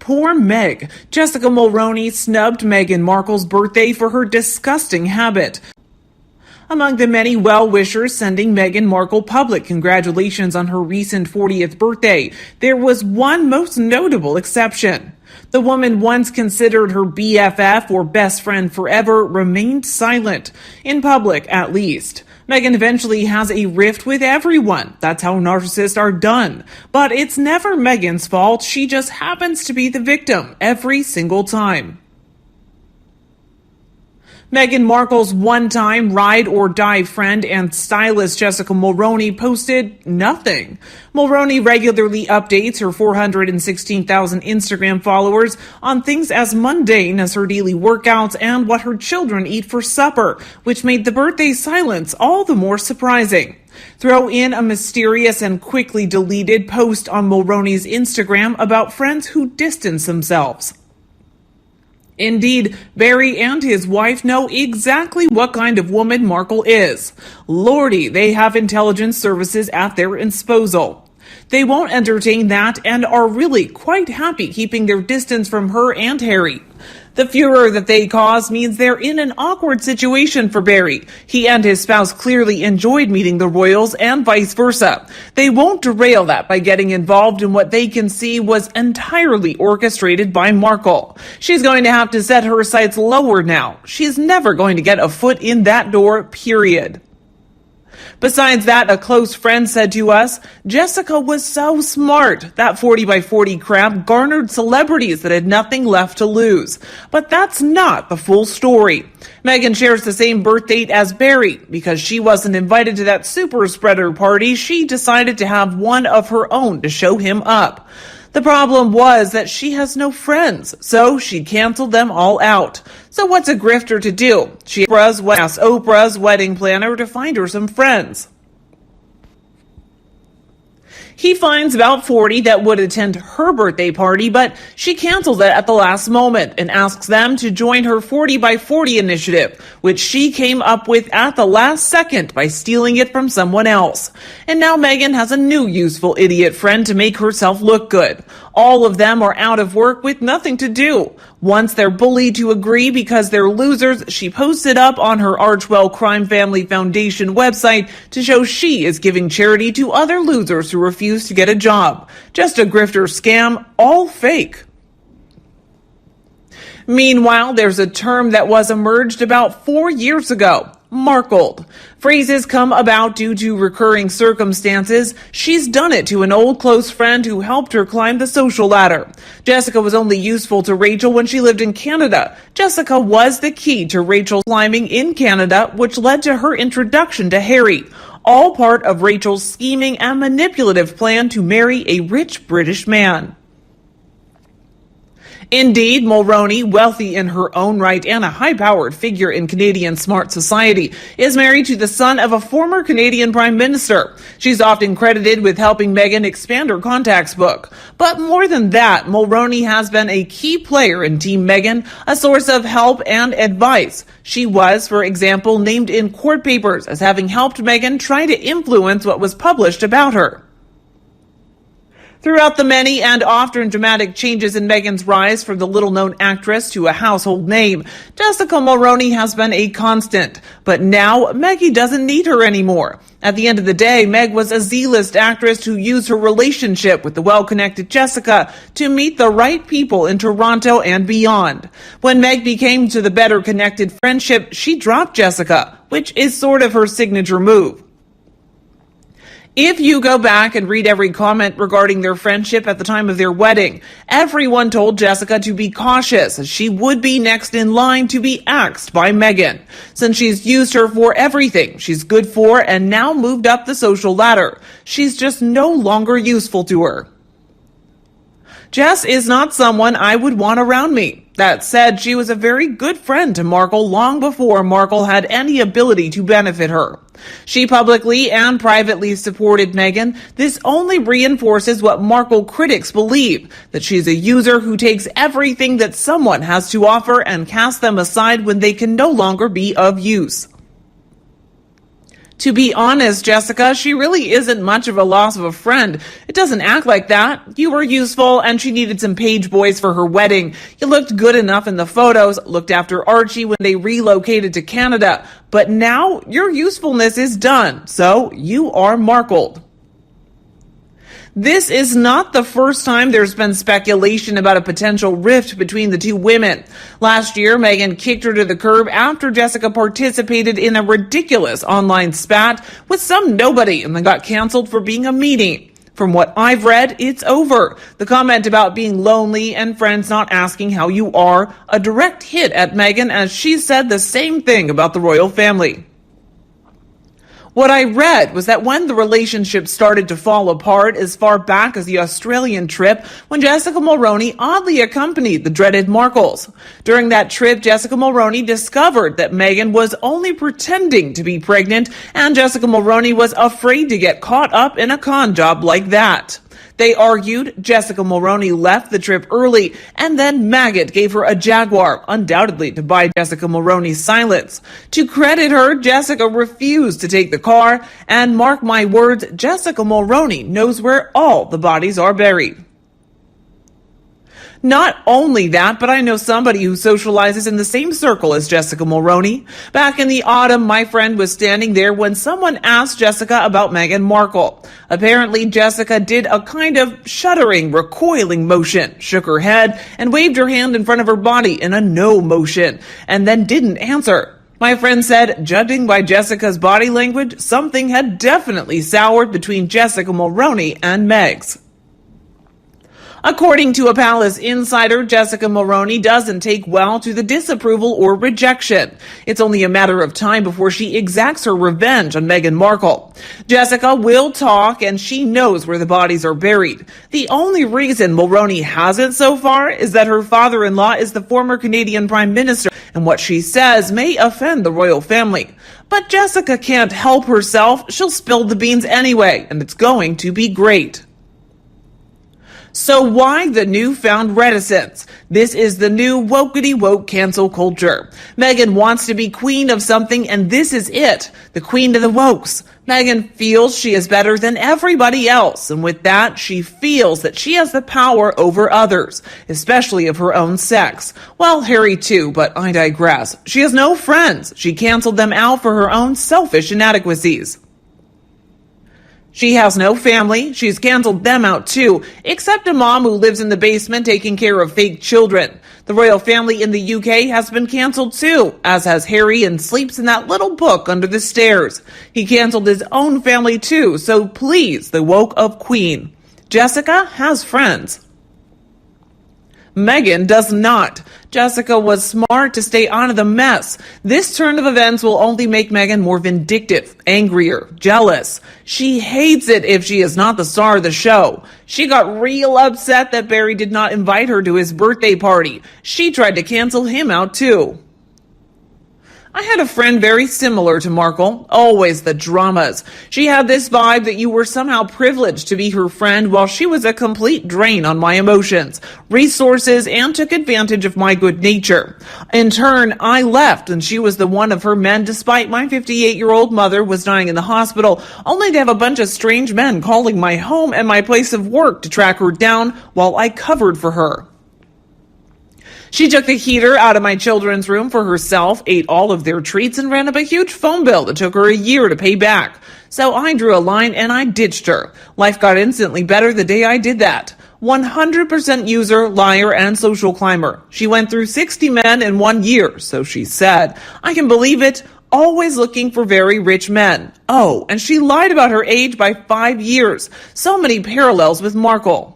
Poor Meg. Jessica Mulroney snubbed Meghan Markle's birthday for her disgusting habit. Among the many well-wishers sending Meghan Markle public congratulations on her recent 40th birthday, there was one most notable exception. The woman once considered her BFF or best friend forever remained silent, in public at least. Meghan eventually has a rift with everyone. That's how narcissists are done. But it's never Meghan's fault. She just happens to be the victim every single time. Meghan Markle's one-time ride-or-die friend and stylist Jessica Mulroney posted nothing. Mulroney regularly updates her 416,000 Instagram followers on things as mundane as her daily workouts and what her children eat for supper, which made the birthday silence all the more surprising. Throw in a mysterious and quickly deleted post on Mulroney's Instagram about friends who distance themselves. Indeed, Barry and his wife know exactly what kind of woman Markle is. Lordy, they have intelligence services at their disposal. They won't entertain that and are really quite happy keeping their distance from her and Harry. The furor that they cause means they're in an awkward situation for Barry. He and his spouse clearly enjoyed meeting the royals and vice versa. They won't derail that by getting involved in what they can see was entirely orchestrated by Markle. She's going to have to set her sights lower now. She's never going to get a foot in that door, period. Besides that, a close friend said to us, Jessica was so smart. That 40 by 40 crap garnered celebrities that had nothing left to lose. But that's not the full story. Meghan shares the same birth date as Barry. Because she wasn't invited to that super spreader party, she decided to have one of her own to show him up. The problem was that she has no friends, so she canceled them all out. So what's a grifter to do? She asked Oprah's wedding planner to find her some friends. He finds about 40 that would attend her birthday party, but she cancels it at the last moment and asks them to join her 40 by 40 initiative, which she came up with at the last second by stealing it from someone else. And now Meghan has a new useful idiot friend to make herself look good. All of them are out of work with nothing to do. Once they're bullied to agree because they're losers, she posted up on her Archwell Crime Family Foundation website to show she is giving charity to other losers who refuse to get a job. Just a grifter scam, all fake. Meanwhile, there's a term that was emerged about 4 years ago. Markled. Phrases come about due to recurring circumstances. She's done it to an old close friend who helped her climb the social ladder. Jessica was only useful to Rachel when she lived in Canada. Jessica was the key to Rachel's climbing in Canada, which led to her introduction to Harry. All part of Rachel's scheming and manipulative plan to marry a rich British man. Indeed, Mulroney, wealthy in her own right and a high-powered figure in Canadian smart society, is married to the son of a former Canadian Prime Minister. She's often credited with helping Meghan expand her contacts book. But more than that, Mulroney has been a key player in Team Meghan, a source of help and advice. She was, for example, named in court papers as having helped Meghan try to influence what was published about her. Throughout the many and often dramatic changes in Meghan's rise from the little-known actress to a household name, Jessica Mulroney has been a constant. But now, Meggie doesn't need her anymore. At the end of the day, Meg was a Z-list actress who used her relationship with the well-connected Jessica to meet the right people in Toronto and beyond. When Meg became to the better-connected friendship, she dropped Jessica, which is sort of her signature move. If you go back and read every comment regarding their friendship at the time of their wedding, everyone told Jessica to be cautious as she would be next in line to be axed by Meghan. Since she's used her for everything she's good for and now moved up the social ladder, she's just no longer useful to her. Jess is not someone I would want around me. That said, she was a very good friend to Markle long before Markle had any ability to benefit her. She publicly and privately supported Meghan. This only reinforces what Markle critics believe, that she's a user who takes everything that someone has to offer and casts them aside when they can no longer be of use. To be honest, Jessica, she really isn't much of a loss of a friend. It doesn't act like that. You were useful, and she needed some page boys for her wedding. You looked good enough in the photos, looked after Archie when they relocated to Canada. But now, your usefulness is done, so you are Markled. This is not the first time there's been speculation about a potential rift between the two women. Last year, Meghan kicked her to the curb after Jessica participated in a ridiculous online spat with some nobody and then got canceled for being a meanie. From what I've read, it's over. The comment about being lonely and friends not asking how you are, a direct hit at Meghan as she said the same thing about the royal family. What I read was that when the relationship started to fall apart as far back as the Australian trip, when Jessica Mulroney oddly accompanied the dreaded Markles. During that trip, Jessica Mulroney discovered that Meghan was only pretending to be pregnant, and Jessica Mulroney was afraid to get caught up in a con job like that. They argued, Jessica Mulroney left the trip early, and then Maggot gave her a Jaguar, undoubtedly to buy Jessica Mulroney's silence. To credit her, Jessica refused to take the car, and mark my words, Jessica Mulroney knows where all the bodies are buried. Not only that, but I know somebody who socializes in the same circle as Jessica Mulroney. Back in the autumn, my friend was standing there when someone asked Jessica about Meghan Markle. Apparently, Jessica did a kind of shuddering, recoiling motion, shook her head, and waved her hand in front of her body in a no motion, and then didn't answer. My friend said, judging by Jessica's body language, something had definitely soured between Jessica Mulroney and Megs. According to a palace insider, Jessica Mulroney doesn't take well to the disapproval or rejection. It's only a matter of time before she exacts her revenge on Meghan Markle. Jessica will talk, and she knows where the bodies are buried. The only reason Mulroney hasn't so far is that her father-in-law is the former Canadian Prime Minister, and what she says may offend the royal family. But Jessica can't help herself. She'll spill the beans anyway, and it's going to be great. So why the newfound reticence? This is the new wokety-woke cancel culture. Meghan wants to be queen of something, and this is it. The queen of the wokes. Meghan feels she is better than everybody else, and with that, she feels that she has the power over others, especially of her own sex. Well, Harry too, but I digress. She has no friends. She canceled them out for her own selfish inadequacies. She has no family. She's canceled them out too, except a mom who lives in the basement taking care of fake children. The royal family in the UK has been canceled too, as has Harry, and sleeps in that little book under the stairs. He canceled his own family too, so please, the woke of Queen. Jessica has friends. Meghan does not. Jessica was smart to stay out of the mess. This turn of events will only make Meghan more vindictive, angrier, jealous. She hates it if she is not the star of the show. She got real upset that Barry did not invite her to his birthday party. She tried to cancel him out too. I had a friend very similar to Markle, always the dramas. She had this vibe that you were somehow privileged to be her friend while she was a complete drain on my emotions, resources, and took advantage of my good nature. In turn, I left and she was the one of her men despite my 58-year-old mother was dying in the hospital, only to have a bunch of strange men calling my home and my place of work to track her down while I covered for her. She took the heater out of my children's room for herself, ate all of their treats, and ran up a huge phone bill that took her a year to pay back. So I drew a line and I ditched her. Life got instantly better the day I did that. 100% user, liar, and social climber. She went through 60 men in 1 year, so she said. I can believe it. Always looking for very rich men. Oh, and she lied about her age by 5 years. So many parallels with Markle.